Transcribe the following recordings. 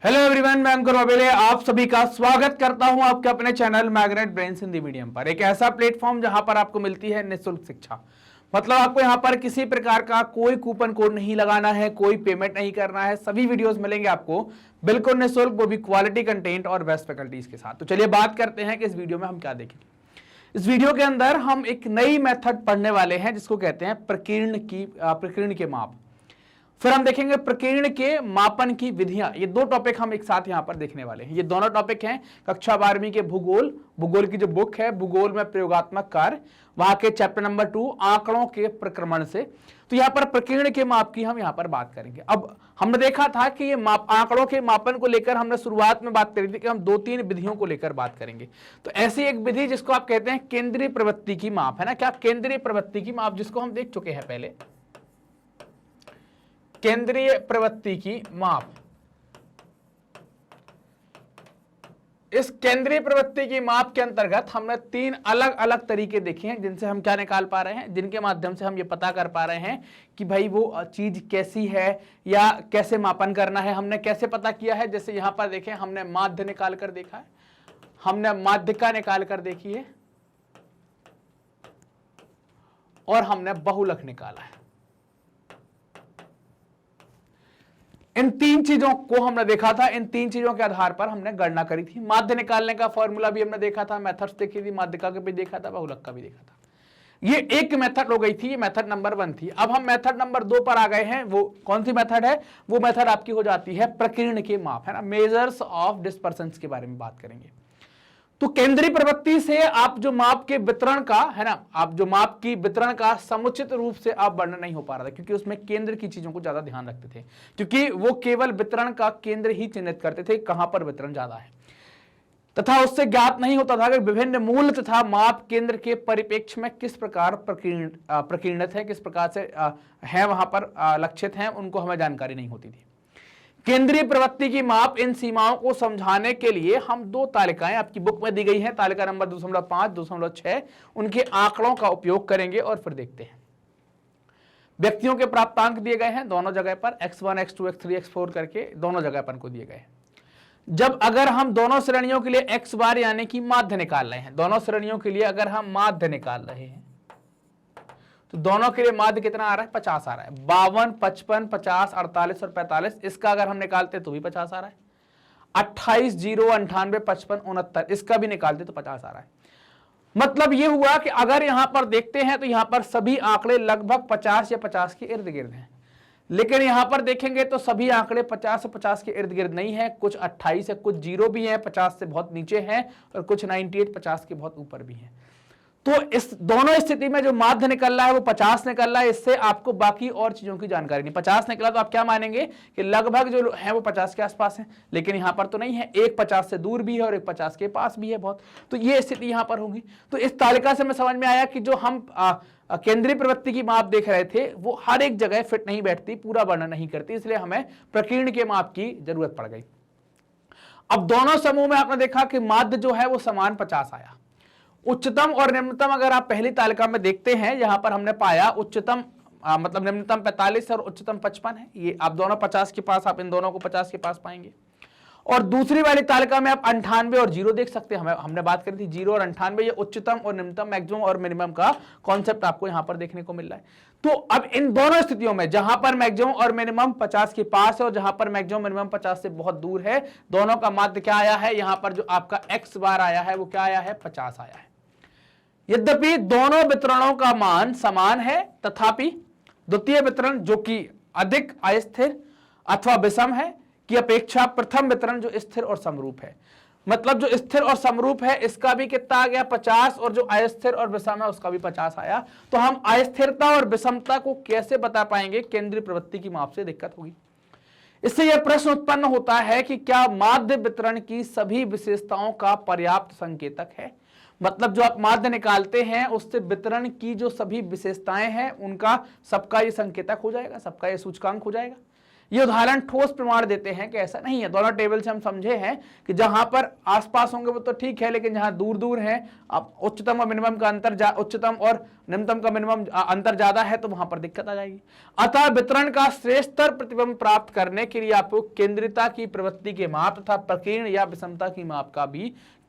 Hello everyone, मैं अंकुर वाबेले आप सभी का स्वागत करता हूं आपके अपने channel magnet brains Hindi medium पर। एक ऐसा प्लेटफॉर्म जहां पर आपको मिलती है निःशुल्क शिक्षा। मतलब आपको यहां पर किसी प्रकार का कोई कूपन कोड नहीं लगाना है, कोई पेमेंट नहीं करना है। सभी वीडियोस मिलेंगे आपको बिल्कुल निःशुल्क, वो भी क्वालिटी कंटेंट और बेस्ट फैकल्टीज के साथ। तो चलिए बात करते हैं कि इस वीडियो में हम क्या देखेंगे। इस वीडियो के अंदर हम एक नई मेथड पढ़ने वाले हैं जिसको कहते हैं प्रकीर्ण के माप। फिर हम देखेंगे प्रकीर्ण के मापन की विधियां। ये दो टॉपिक हम एक साथ यहां पर देखने वाले हैं। ये दोनों टॉपिक हैं कक्षा 12वीं के भूगोल की जो बुक है भूगोल में प्रयोगात्मक कार्य, वहां के चैप्टर नंबर 2 आंकड़ों के प्रक्रमण से। तो यहां पर प्रकीर्ण के माप की हम यहां पर बात करेंगे। अब हमने देखा था कि ये आंकड़ों के मापन को लेकर हमने शुरुआत में बात करी थी कि हम 2-3 विधियों को लेकर बात करेंगे। तो ऐसी एक विधि जिसको आप कहते हैं केंद्रीय प्रवृत्ति की माप, है ना। क्या केंद्रीय प्रवृत्ति की माप, जिसको हम देख चुके हैं पहले। केंद्रीय प्रवृत्ति की माप, इस केंद्रीय प्रवृत्ति की माप के अंतर्गत हमने 3 अलग अलग तरीके देखे हैं जिनसे हम क्या निकाल पा रहे हैं, जिनके माध्यम से हम ये पता कर पा रहे हैं कि भाई वो चीज कैसी है या कैसे मापन करना है। हमने कैसे पता किया है, जैसे यहां पर देखें हमने माध्य निकाल कर देखा है, हमने माध्यिका निकाल कर देखी है और हमने बहुलक निकाला है। इन 3 चीजों को हमने देखा था। इन 3 चीजों के आधार पर हमने गणना करी थी। माध्य निकालने का फॉर्मूला भी हमने देखा था, मेथड्स देखी थी, माध्यिका का भी देखा था, बहुलक का भी देखा था। ये एक मेथड हो गई थी, ये मेथड नंबर 1 थी। अब हम मेथड नंबर 2 पर आ गए हैं। वो कौन सी मेथड है? वो मेथड आपकी हो जाती है प्रकीर्ण के माप, है ना। मेजर्स ऑफ डिस्पर्सेंस के बारे में बात करेंगे। तो केंद्रीय प्रवृत्ति से आप जो माप के वितरण का, है ना, आप जो माप की वितरण का समुचित रूप से आप वर्णन नहीं हो पा रहा था, क्योंकि उसमें केंद्र की चीजों को ज्यादा ध्यान रखते थे, क्योंकि वो केवल वितरण का केंद्र ही चिन्हित करते थे, कहां पर वितरण ज्यादा है, तथा उससे ज्ञात नहीं होता था कि विभिन्न मूल तथा माप केंद्र के परिप्रेक्ष्य में किस प्रकार प्रकीर्णित है, किस प्रकार से है वहां पर लक्षित है, उनको हमें जानकारी नहीं होती थी। केंद्रीय प्रवृत्ति की माप इन सीमाओं को समझाने के लिए हम 2 तालिकाएं आपकी बुक में दी गई हैं, तालिका नंबर 2.5, 2.6, उनके आंकड़ों का उपयोग करेंगे और फिर देखते हैं। व्यक्तियों के प्राप्तांक दिए गए हैं दोनों जगह पर, x1, x2, x3, x4 करके दोनों जगह पर को दिए गए हैं। जब अगर हम दोनों श्रेणियों के लिए x बार यानी कि माध्य निकाल रहे हैं, दोनों श्रेणियों के लिए अगर हम माध्य निकाल रहे हैं तो दोनों के लिए माध्य कितना आ रहा है? 50 आ रहा है। 52, 55, 50, 48 और 45, इसका अगर हम निकालते तो भी 50 आ रहा है। 28, 0, 98, 55, 69, इसका भी निकालते तो 50 आ रहा है। मतलब ये हुआ कि अगर यहां पर देखते हैं तो यहां पर सभी आंकड़े लगभग 50 या 50 के इर्द गिर्द हैं, लेकिन यहां पर देखेंगे तो सभी आंकड़े 50 से 50 के इर्द गिर्द नहीं है। कुछ 28 है, कुछ 0 भी है, 50 से बहुत नीचे हैं, और कुछ 98, 50 के बहुत ऊपर भी हैं। तो इस दोनों स्थिति में जो माध्य निकल रहा है वो 50 निकल रहा है। इससे आपको बाकी और चीजों की जानकारी नहीं। 50 निकला तो आप क्या मानेंगे कि लगभग जो है वो 50 के आसपास है, लेकिन यहां पर तो नहीं है। एक 50 से दूर भी है और एक 50 के पास भी है बहुत। तो ये स्थिति यहां पर होगी। तो इस तालिका से हमें समझ में आया कि जो हम केंद्रीय प्रवृत्ति की माप देख रहे थे वो हर एक जगह फिट नहीं बैठती, पूरा वर्णन नहीं करती, इसलिए हमें प्रकीर्ण के माप की जरूरत पड़ गई। अब दोनों समूह में आपने देखा कि माध्य जो है वो समान 50 आया। उच्चतम और निम्नतम अगर आप पहली तालिका में देखते हैं, यहां पर हमने पाया उच्चतम मतलब निम्नतम 45 और उच्चतम 55 है। ये आप दोनों 50 के पास, आप इन दोनों को 50 के पास पाएंगे। और दूसरी वाली तालिका में आप 98 और 0 देख सकते हैं। हमने बात करी थी 0 और 98, ये उच्चतम और निम्नतम, मैक्सिमम और मिनिमम का कॉन्सेप्ट आपको यहां पर देखने को मिल रहा है। तो अब इन दोनों स्थितियों में जहां पर मैक्सिमम और मिनिमम 50 के पास है और जहां पर मैक्सिमम मिनिमम 50 से बहुत दूर है, दोनों का माध्य क्या आया है? यहां पर जो आपका x बार आया है वो क्या आया है? 50 आया है। यद्यपि दोनों वितरणों का मान समान है, तथापि द्वितीय वितरण जो कि अधिक अस्थिर अथवा विषम है की अपेक्षा प्रथम वितरण जो स्थिर और समरूप है, मतलब जो स्थिर और समरूप है इसका भी कितना आ गया? 50, और जो अस्थिर और विषम है उसका भी 50 आया। तो हम अस्थिरता और विषमता को कैसे बता पाएंगे? केंद्रीय प्रवृत्ति की माप से दिक्कत होगी। इससे यह प्रश्न उत्पन्न होता है कि क्या माध्य वितरण की सभी विशेषताओं का पर्याप्त संकेतक है? मतलब जो आप माध्य निकालते हैं उससे वितरण की जो सभी विशेषताएं हैं उनका सबका ये संकेतक हो जाएगा, सबका ये सूचकांक हो जाएगा। ये उदाहरण ठोस प्रमाण देते हैं कि ऐसा नहीं है। दोनों टेबल से हम समझे हैं कि जहां पर आसपास होंगे वो तो ठीक है, लेकिन जहां दूर दूर है, उच्चतम और मिनिमम का अंतर उच्चतम और निम्नतम का मिनिमम अंतर ज्यादा है, तो वहां पर दिक्कत आ जाएगी। अतः वितरण का श्रेष्ठतर प्रतिबिंब प्राप्त करने के लिए आपको केंद्रीयता की प्रवृत्ति के माप तथा प्रकीर्ण या विषमता की माप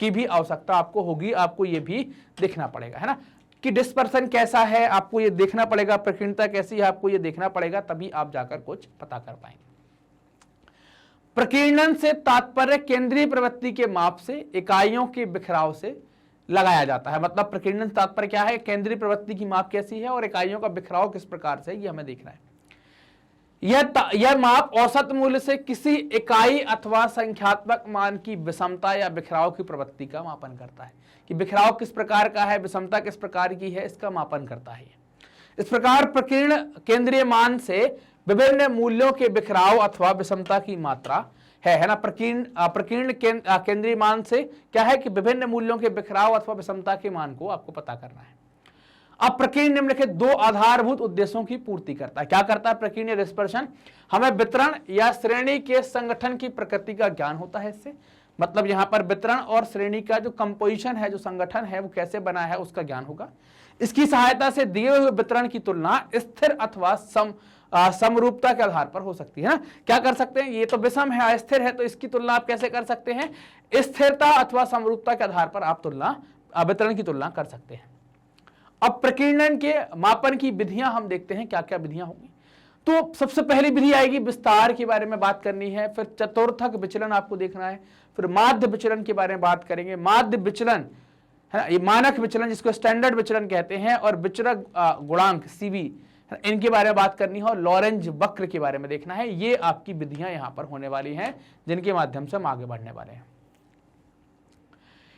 की भी आवश्यकता आपको होगी। आपको ये भी देखना पड़ेगा, है ना, कि डिस्पर्सन कैसा है, आपको ये देखना पड़ेगा, प्रकीर्णता कैसी है, आपको ये देखना पड़ेगा, तभी आप जाकर कुछ पता कर पाएंगे। प्रकीर्णन से तात्पर्य केंद्रीय प्रवृत्ति के माप से इकाइयों के बिखराव से लगाया जाता है। मतलब प्रकीर्णन से तात्पर्य क्या है, केंद्रीय प्रवृत्ति की माप कैसी है और इकाइयों का बिखराव किस प्रकार से, ये हमें देखना है। यह माप औसत मूल्य से किसी इकाई अथवा संख्यात्मक मान की विषमता या बिखराव की प्रवृत्ति का मापन करता है, कि बिखराव किस प्रकार का है, विषमता किस प्रकार की है, इसका मापन करता है। इस प्रकार प्रकीर्ण केंद्रीय मान से विभिन्न मूल्यों के बिखराव अथवा विषमता की मात्रा है ना। प्रकीर्ण केंद्रीय मान से क्या है कि विभिन्न मूल्यों के बिखराव अथवा विषमता के मान को आपको पता करना है। अब प्रकीर्ण निम्नलिखित दो आधारभूत उद्देश्यों की पूर्ति करता है। क्या करता है प्रकीर्ण डिस्पर्शन, हमें वितरण या श्रेणी के संगठन की प्रकृति का ज्ञान होता है इससे। मतलब यहां पर वितरण और श्रेणी का जो कंपोजिशन है, जो संगठन है, वो कैसे बना है उसका ज्ञान होगा। इसकी सहायता से दिए हुए वितरण की तुलना स्थिर अथवा समरूपता के आधार पर हो सकती है ना। क्या कर सकते हैं, ये तो विषम है, अस्थिर है, तो इसकी तुलना आप कैसे कर सकते हैं, स्थिरता अथवा समरूपता के आधार पर आप वितरण की तुलना कर सकते हैं। अब प्रकीर्णन के मापन की विधियां हम देखते हैं, क्या क्या विधियां होंगी। तो सबसे पहली विधि आएगी विस्तार के बारे में बात करनी है, फिर चतुर्थक विचलन आपको देखना है, फिर माध्य विचलन के बारे में बात करेंगे। माध्य विचलन है ना, ये मानक विचलन जिसको स्टैंडर्ड विचलन कहते हैं, और विचरण गुणांक CV, इनके बारे में बात करनी है, और लॉरेंज वक्र के बारे में देखना है। ये आपकी विधियां यहां पर होने वाली हैं, जिनके माध्यम से हम आगे बढ़ने वाले हैं।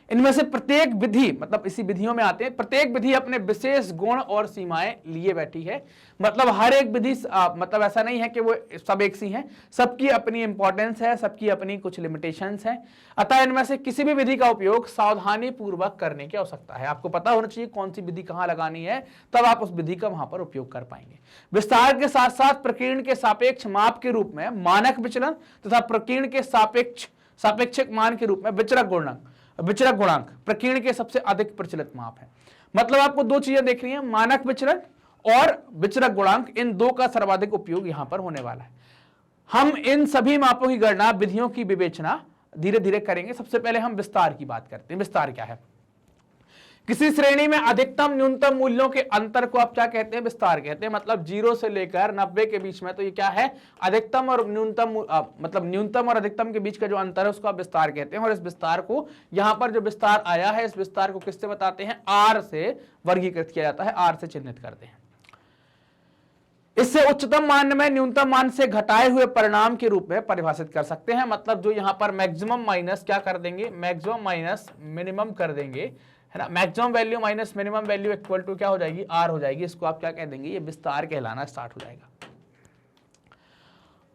इनमें से प्रत्येक विधि, मतलब इसी विधियों में आते हैं, प्रत्येक विधि अपने विशेष गुण और सीमाएं लिए बैठी है। मतलब हर एक विधि मतलब ऐसा नहीं है कि वो सब एक सी हैं, सबकी अपनी इंपॉर्टेंस है, सबकी अपनी कुछ लिमिटेशंस हैं। अतः इनमें से किसी भी विधि का उपयोग सावधानी पूर्वक करने की आवश्यकता है। आपको पता होना चाहिए कौन सी विधि कहां लगानी है, तब आप उस विधि का वहां पर उपयोग कर पाएंगे। विस्तार के साथ साथ प्रकीर्ण के सापेक्ष माप के रूप में मानक विचलन तथा प्रकीर्ण के सापेक्षिक मान के रूप में विचरण गुणांक प्रकीर्ण के सबसे अधिक प्रचलित माप है। मतलब आपको दो चीजें देखनी है, मानक विचलन और विचरण गुणांक, इन दो का सर्वाधिक उपयोग यहां पर होने वाला है। हम इन सभी मापों की गणना, विधियों की विवेचना धीरे धीरे करेंगे। सबसे पहले हम विस्तार की बात करते हैं। विस्तार क्या है, किसी श्रेणी में अधिकतम न्यूनतम मूल्यों के अंतर को आप क्या कहते हैं, विस्तार कहते हैं। मतलब 0 से लेकर 90 के बीच में, तो ये क्या है, अधिकतम और न्यूनतम, मतलब न्यूनतम और अधिकतम के बीच का जो अंतर है उसको आप विस्तार कहते हैं। और इस विस्तार को, यहां पर जो विस्तार आया है, इस विस्तार को किससे बताते हैं, R से वर्गीकृत किया जाता है, R से चिन्हित करते हैं। इससे उच्चतम मान में न्यूनतम मान से घटाए हुए परिणाम के रूप में परिभाषित कर सकते हैं। मतलब जो यहां पर मैक्सिमम माइनस क्या कर देंगे, मैक्सिमम माइनस मिनिमम कर देंगे, है ना। Maximum value minus minimum value equal to क्या हो जाएगी, R हो जाएगी। इसको आप क्या कह देंगे, ये विस्तार कहलाना स्टार्ट हो जाएगा।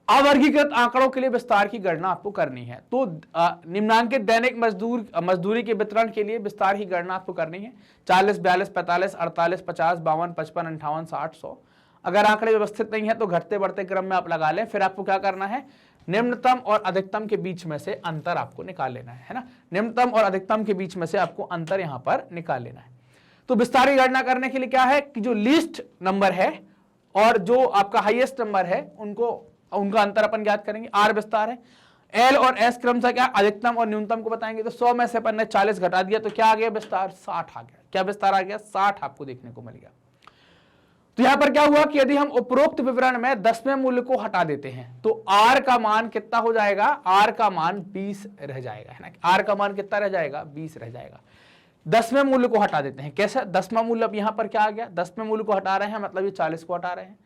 अवर्गीकृत आंकड़ों के लिए विस्तार की गणना आपको करनी है। तो निम्नांकित दैनिक मजदूरी के वितरण के लिए विस्तार की गणना आपको करनी है। 40, 42, 45, 48, 50, 52, 55, 58, 60, 100। अगर आंकड़े व्यवस्थित नहीं है तो घटते बढ़ते क्रम में आप लगा लें। फिर आपको क्या करना है, निम्नतम और अधिकतम के बीच में से अंतर आपको निकाल लेना है ना। निम्नतम और अधिकतम के बीच में से आपको अंतर यहां पर निकाल लेना है। तो विस्तार की गणना करने के लिए क्या है कि जो लीस्ट नंबर है और जो आपका हाईएस्ट नंबर है, उनका अंतर अपन ज्ञात करेंगे। R विस्तार है, L और S क्रम से क्या अधिकतम और न्यूनतम को बताएंगे। तो 100 में से अपन ने 40 घटा दिया, तो क्या आ गया विस्तार, 60 आ गया। क्या विस्तार आ गया, 60 आपको देखने को मिल गया। तो यहां पर क्या हुआ कि यदि हम उपरोक्त विवरण में 10वें मूल्य को हटा देते हैं तो R का मान कितना हो जाएगा, R का मान 20 रह जाएगा, है ना। R का मान कितना रह जाएगा, 20 रह जाएगा। 10वें मूल्य को हटा देते हैं। कैसे, 10वां मूल्य अब यहां पर क्या आ गया, 10वें मूल्य को हटा रहे हैं, मतलब ये 40 को हटा रहे हैं।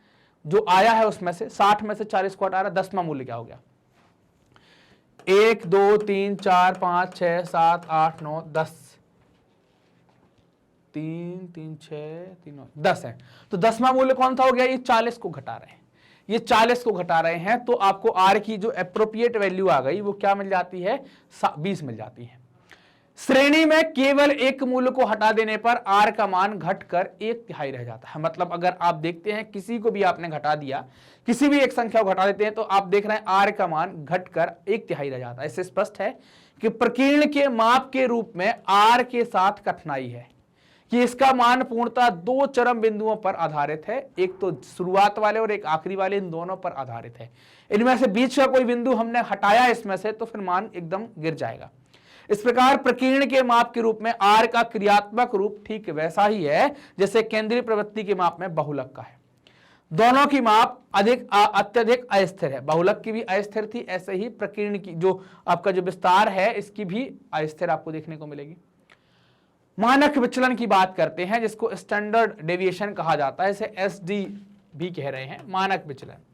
जो आया है उसमें से 60 में से 40 को हटा रहे हैं, 10वां मूल्य क्या हो गया, 1 2 3 4 5 6 7 8 9 10, 3 3 6 3 9 10 है। तो 10वां मूल्य कौन सा हो गया, ये 40 को घटा रहे हैं, ये 40 को घटा रहे हैं। तो आपको R की जो एप्रोप्रिएट वैल्यू आ गई वो क्या मिल जाती है, 20 मिल जाती है। श्रेणी में केवल एक मूल्य को हटा देने पर r का मान घटकर 1/3 रह जाता है। मतलब अगर आप देखते हैं किसी को भी आपने घटा दिया, किसी भी एक संख्या को घटा देते हैं तो आप देख रहे हैं r का मान घटकर 1/3 रह जाता है। इससे स्पष्ट है कि प्रकीर्ण के माप के रूप में r के साथ कठिनाई है कि इसका मान पूर्णतः दो चरम बिंदुओं पर आधारित है, एक तो शुरुआत वाले और एक आखिरी वाले, इन दोनों पर आधारित है। इनमें से बीच का कोई बिंदु हमने हटाया इसमें से तो फिर मान एकदम गिर जाएगा। इस प्रकार प्रकीर्ण के माप के रूप में r का क्रियात्मक रूप ठीक वैसा ही है जैसे केंद्रीय प्रवृत्ति के माप में बहुलक का है। दोनों की माप अत्यधिक अस्थिर है। बहुलक की भी अस्थिर थी, ऐसे ही प्रकीर्ण की जो आपका जो विस्तार है इसकी भी अस्थिर आपको देखने को मिलेगी। मानक विचलन की बात करते हैं जिसको स्टैंडर्ड डेविएशन कहा जाता है, इसे SD भी कह रहे हैं। मानक विचलन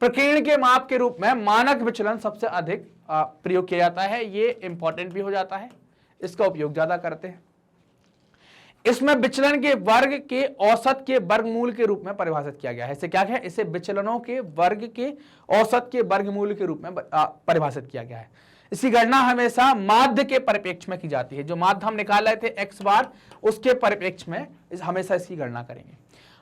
प्रकीर्ण के माप के रूप में मानक विचलन सबसे अधिक प्रयोग किया जाता है। ये इंपॉर्टेंट भी हो जाता है, इसका उपयोग ज्यादा करते हैं। इसमें विचलन के वर्ग के औसत के वर्गमूल के रूप में परिभाषित किया गया है। इसे क्या है, इसे विचलनों के वर्ग के औसत के वर्गमूल के रूप में परिभाषित किया गया है। इसकी गणना हमेशा माध्य के परिप्रेक्ष्य में की जाती है। जो माध्य हम निकाल रहे थे x बार, उसके परिप्रेक्ष्य में हमेशा इसकी गणना करेंगे।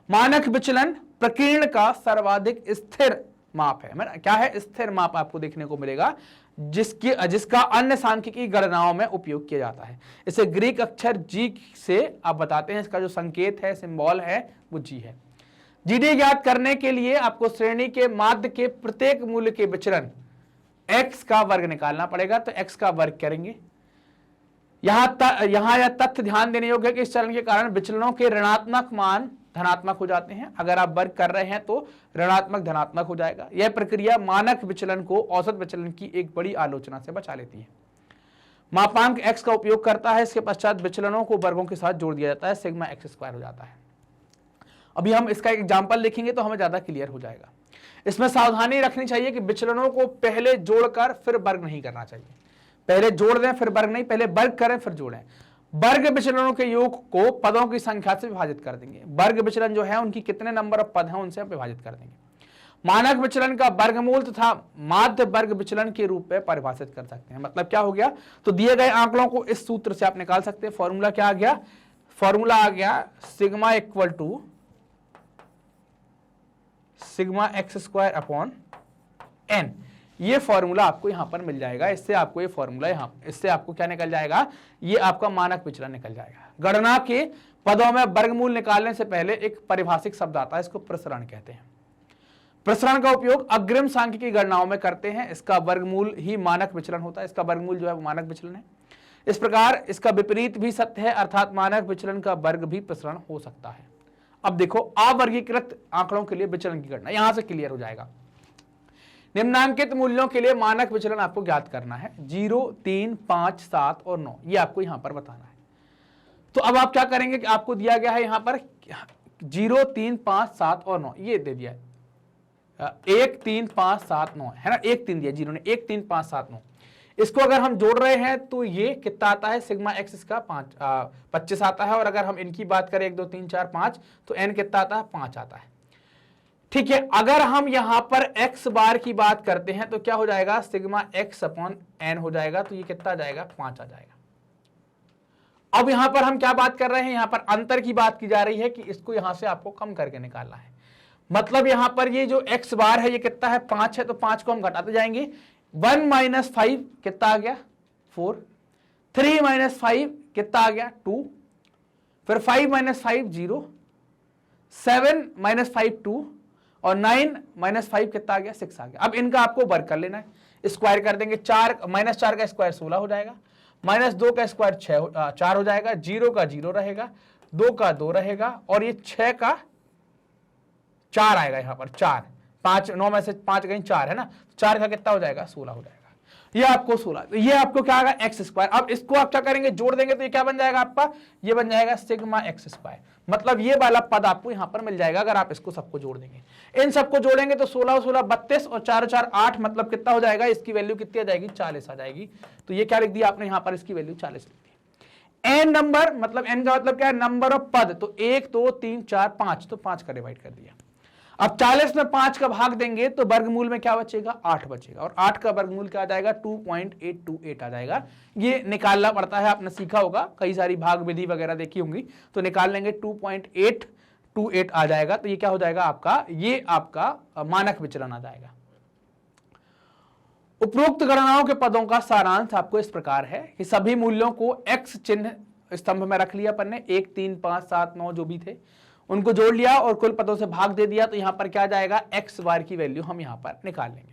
मानक विचलन प्रकीर्ण का सर्वाधिक स्थिर माप है। क्या है, स्थिर माप आपको देखने को मिलेगा जिसका अन्य सांख्यिकी गणनाओं में उपयोग किया जाता है। इसे ग्रीक अक्षर G से आप बताते हैं, इसका जो संकेत है, सिंबल है, वो G है। GD ज्ञात करने के लिए आपको श्रेणी के माध्य के प्रत्येक मूल्य के विचलन x का वर्ग निकालना पड़ेगा। तो x का वर्ग करेंगे। यहां यह तथ्य ध्यान देने योग्य है कि इस चरण के कारण विचलनों के ऋणात्मक मान धनात्मक हो जाते हैं। अगर आप वर्ग कर रहे हैं तो ऋणात्मक धनात्मक हो जाएगा। यह प्रक्रिया मानक विचलन को औसत विचलन की एक बड़ी आलोचना से बचा लेती है। मापांक x का उपयोग करता है, इसके पश्चात विचलनों को वर्गों के साथ जोड़ दिया जाता है, सिग्मा x² हो जाता है। अभी हम इसका एक एग्जाम्पल देखेंगे तो हमें ज्यादा क्लियर हो जाएगा। इसमें सावधानी रखनी चाहिए कि विचलनों को पहले जोड़कर फिर वर्ग नहीं करना चाहिए। पहले जोड़ दें फिर वर्ग नहीं, पहले वर्ग करें फिर जोड़ें। वर्ग विचलनों के योग को पदों की संख्या से विभाजित कर देंगे। वर्ग विचलन जो है उनकी कितने नंबर ऑफ पद हैं उनसे हम विभाजित कर देंगे। मानक विचलन का वर्गमूल तथा माध्य वर्ग विचलन के रूप में परिभाषित कर सकते हैं। मतलब क्या हो गया, तो दिए गए आंकड़ों को इस सूत्र से आप निकाल सकते हैं। फॉर्मूला क्या आ गया, फॉर्मूला आ गया sigma equal to sigma x² upon n। ये फॉर्मूला आपको यहां पर मिल जाएगा। इससे आपको ये फॉर्मूला इससे आपको क्या निकल जाएगा, ये आपका मानक विचलन निकल जाएगा। गणना के पदों में वर्गमूल निकालने से पहले एक परिभाषिक शब्द आता है, इसको प्रसरण कहते हैं। प्रसरण का उपयोग अग्रिम सांख्यिकी गणनाओं में करते हैं। इसका वर्गमूल ही मानक विचलन होता है। इसका वर्गमूल जो है वो मानक विचलन है। इस प्रकार इसका विपरीत भी सत्य है, अर्थात मानक विचलन का वर्ग भी प्रसरण हो सकता है। अब देखो अवर्गीकृत आंकड़ों के लिए विचलन की गणना यहां से क्लियर हो जाएगा। निम्नांकित मूल्यों के लिए मानक विचलन आपको ज्ञात करना है, 0, 3, 5, 7 और 9, ये आपको यहां पर बताना है। तो अब आप क्या करेंगे कि आपको दिया गया है यहां पर 0, 3, 5, 7 और 9, ये दे दिया है 1, 3, 5, 7, 9 है ना, 1, 3 दिया जीरो ने, 1, 3, 5, 7, 9। इसको अगर हम जोड़ रहे हैं तो ये कितना आता है, सिग्मा x इसका 25 आता है। और अगर हम इनकी बात करें 1, 2, 3, 4, 5 तो n कितना आता है, 5 आता है। ठीक है, अगर हम यहां पर x बार की बात करते हैं तो क्या हो जाएगा, सिग्मा x अपॉन n हो जाएगा। तो ये कितना आ जाएगा, 5 आ जाएगा। अब यहां पर हम क्या बात कर रहे हैं, यहां पर अंतर की बात की जा रही है कि इसको यहां से आपको कम करके निकालना है। मतलब यहां पर ये जो x बार है ये कितना है, 5 है। तो 5 को हम घटाते जाएंगे। 1 - 5 कितना आ गया, 4। 3 - 5 कितना आ गया, 2। फिर 5 - 5 0। 7 - 5 2 और 9 - 5 कितना आ गया, 6 आ गया। अब इनका आपको वर्ग कर लेना है, स्क्वायर कर देंगे। 4 -4 का स्क्वायर 16 हो जाएगा, -2 का स्क्वायर 4 हो जाएगा, 0 का 0 रहेगा, 2 का 2 रहेगा और ये 6 का 4 आएगा। यहां पर 4, 5, 9 में से 5 कहीं 4 है ना, 4 का कितना हो जाएगा, 16 हो जाएगा। ये आपको 16, तो ये आपको क्या आएगा, x²। अब इसको आप क्या करेंगे, जोड़ देंगे तो ये क्या बन जाएगा आपका, ये बन जाएगा सिग्मा x²। मतलब ये वाला पद आपको यहां पर मिल जाएगा अगर आप इसको सबको जोड़ देंगे। इन सबको जोड़ेंगे तो 16 16 32 और 4 4 8, मतलब कितना हो जाएगा, इसकी वैल्यू कितनी आ जाएगी, 40 आ जाएगी। तो ये क्या लिख दिया आपने, यहां पर इसकी वैल्यू 40 लिख दी। n नंबर, मतलब n का मतलब क्या है, नंबर ऑफ पद। तो 1 2 3 4 5, तो 5 का डिवाइड कर दिया। अब 40 में 5 का भाग देंगे तो वर्गमूल में क्या बचेगा, 8 बचेगा, और 8 का वर्गमूल क्या आ जाएगा, 2.828 आ जाएगा। ये निकालना पड़ता है, आपने सीखा होगा, कई सारी भाग विधि वगैरह देखी होंगी, तो निकाल लेंगे 2.828 आ जाएगा। तो ये क्या हो जाएगा आपका, ये आपका मानक विचलन आ जाएगा। उपरोक्त गणनाओं के पदों का सारांश आपको इस प्रकार है कि सभी मूल्यों को x चिन्ह स्तंभ में रख लिया अपन ने, 1, 3, 5, 7, 9 जो भी थे उनको जोड़ लिया और कुल पदों से भाग दे दिया। तो यहां पर क्या जाएगा, x बार की वैल्यू हम यहां पर निकाल लेंगे।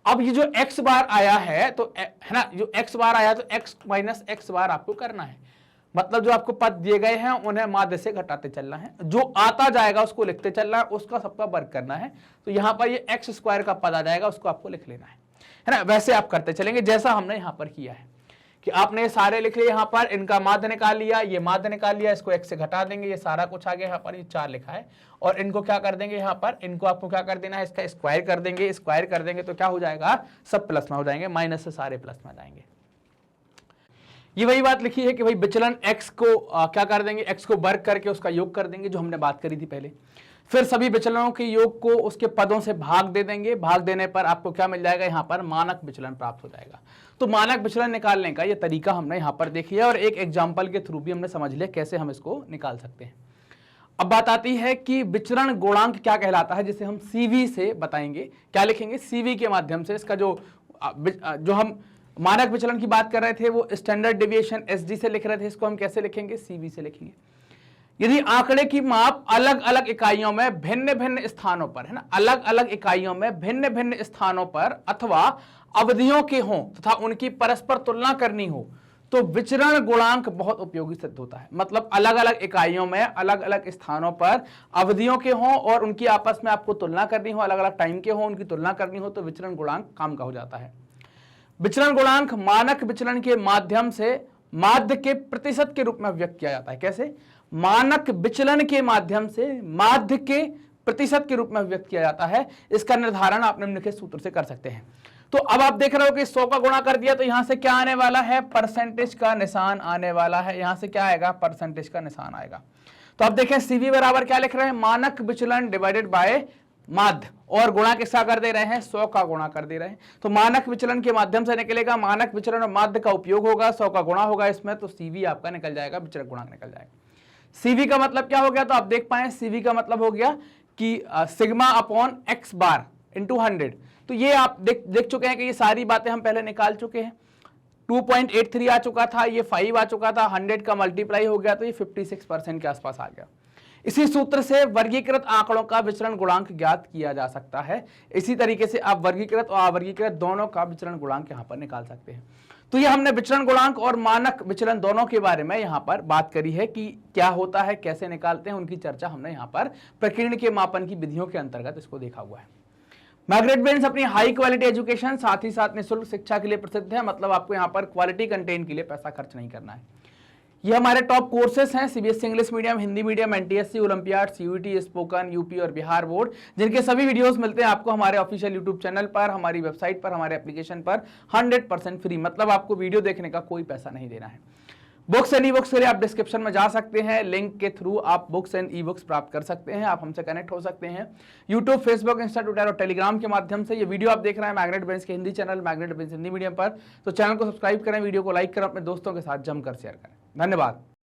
अब ये जो x बार आया है तो है ना, जो x बार आया तो x माइनस x बार आपको करना है, मतलब जो आपको पद दिए गए हैं उन्हें माध्य से घटाते चलना है, जो आता जाएगा उसको लिखते चलना है, उसका सबका वर्ग करना है। तो यहां पर ये x स्क्वायर का पद आ जाएगा, उसको आपको लिख लेना है ना। वैसे आप करते चलेंगे जैसा हमने यहां पर किया है कि आपने ये सारे लिख लिए, यहां पर इनका माध्य निकाल लिया, ये माध्य निकाल लिया, इसको x से घटा देंगे, ये सारा कुछ आ गया, यहां पर ये 4 लिखा है, और इनको क्या कर देंगे, यहां पर इनको आपको क्या कर देना है, इसका स्क्वायर कर देंगे, स्क्वायर कर देंगे तो क्या हो जाएगा, सब प्लस में हो जाएंगे, माइनस से सारे प्लस में आ जाएंगे। ये वही बात लिखी है कि भाई विचलन x को क्या कर देंगे, x को वर्ग करके उसका योग कर देंगे, जो हमने बात करी थी पहले। फिर सभी विचलनों के योग को उसके पदों से भाग दे देंगे, भाग देने पर आपको क्या मिल जाएगा, यहां पर मानक विचलन प्राप्त हो जाएगा। तो मानक विचलन निकालने का ये तरीका हमने यहां पर देख लिया और एक एग्जाम्पल के थ्रू भी हमने समझ लिया कैसे हम इसको निकाल सकते हैं। अब बात आती है कि विचरण गुणांक क्या कहलाता है, जिसे हम CV से बताएंगे। क्या लिखेंगे, CV के माध्यम से। इसका जो हम मानक विचलन की बात कर रहे थे वो स्टैंडर्ड डेविएशन SD से लिख रहे थे, इसको हम कैसे लिखेंगे, CV से लिखेंगे। यदि आंकड़े की माप अलग अलग इकाइयों में भिन्न भिन्न स्थानों पर, है ना, अलग अलग इकाइयों में भिन्न भिन्न स्थानों पर अथवा अवधियों के हों तथा उनकी परस्पर तुलना करनी हो तो विचरण गुणांक बहुत उपयोगी सिद्ध होता है। मतलब अलग अलग इकाइयों में अलग अलग स्थानों पर अवधियों के हों और उनकी आपस में आपको तुलना करनी हो, अलग अलग टाइम के हों, उनकी तुलना करनी हो, तो विचरण गुणांक काम का हो जाता है। विचरण गुणांक मानक विचलन के माध्यम से माध्य के प्रतिशत के रूप में व्यक्त किया जाता है। कैसे, मानक विचलन के माध्यम से माध्य के प्रतिशत के रूप में व्यक्त किया जाता है। इसका निर्धारण आप निम्नलिखित सूत्र से कर सकते हैं। तो अब आप देख रहे हो कि 100 का गुणा कर दिया तो यहां से क्या आने वाला है, परसेंटेज का निशान आने वाला है। यहां से क्या आएगा, परसेंटेज का निशान आएगा। तो अब देखें CV बराबर क्या लिख रहे हैं, मानक विचलन डिवाइडेड बाय माध्य, और गुणा किसका कर दे रहे हैं, 100 का गुणा कर दे रहे हैं। तो मानक विचलन के माध्यम से निकलेगा, मानक विचलन और माध्य का उपयोग होगा, 100 का गुणा होगा इसमें, तो CV आपका निकल जाएगा, विचरण गुणांक निकल जाएगा। CV का मतलब क्या हो गया, तो आप देख पाए CV का मतलब हो गया कि sigma upon x bar into 100। तो ये आप देख चुके हैं कि ये सारी बातें हम पहले निकाल चुके हैं। 2.83 आ चुका था, ये 5 आ चुका था, 100 का मल्टीप्लाई हो गया तो ये 56% के आसपास आ गया। इसी सूत्र से वर्गीकृत आंकड़ों का विचरण गुणांक ज्ञात किया जा सकता है। इसी तरीके से आप वर्गीकृत और अवर्गीकृत दोनों का विचरण गुणांक यहां पर निकाल सकते हैं। तो ये हमने विचरण गुणांक और मानक विचलन दोनों के बारे में यहां पर बात करी है कि क्या होता है, कैसे निकालते हैं, उनकी चर्चा हमने यहां पर प्रकीर्ण के मापन की विधियों के अंतर्गत इसको देखा हुआ है। मैग्नेट ब्रेन्स अपनी हाई क्वालिटी एजुकेशन साथ ही साथ निःशुल्क शिक्षा के लिए प्रसिद्ध है। मतलब आपको यहाँ पर क्वालिटी कंटेंट के लिए पैसा खर्च नहीं करना है। ये हमारे टॉप कोर्सेस हैं, CBSE English medium, Hindi medium, NTSC, olympiad, CUET, spoken, UP और बिहार बोर्ड, जिनके सभी वीडियोस मिलते हैं आपको हमारे ऑफिशियल यूट्यूब चैनल पर, हमारी वेबसाइट पर, हमारे एप्लीकेशन पर 100% फ्री। मतलब आपको वीडियो देखने का कोई पैसा नहीं देना है। बुक्स एंड ई बुक्स के लिए आप डिस्क्रिप्शन में जा सकते हैं, लिंक के थ्रू आप बुक्स एंड ई बुक्स प्राप्त कर सकते हैं। आप हमसे कनेक्ट हो सकते हैं यूट्यूब, फेसबुक, इंस्टा, ट्विटर और टेलीग्राम के माध्यम से। ये वीडियो आप देख रहे हैं मैग्नेट ब्रेन्स के Hindi channel magnet brains Hindi medium पर, तो चैनल को सब्सक्राइब करें, वीडियो को लाइक करें, अपने दोस्तों के साथ जमकर शेयर करें। धन्यवाद।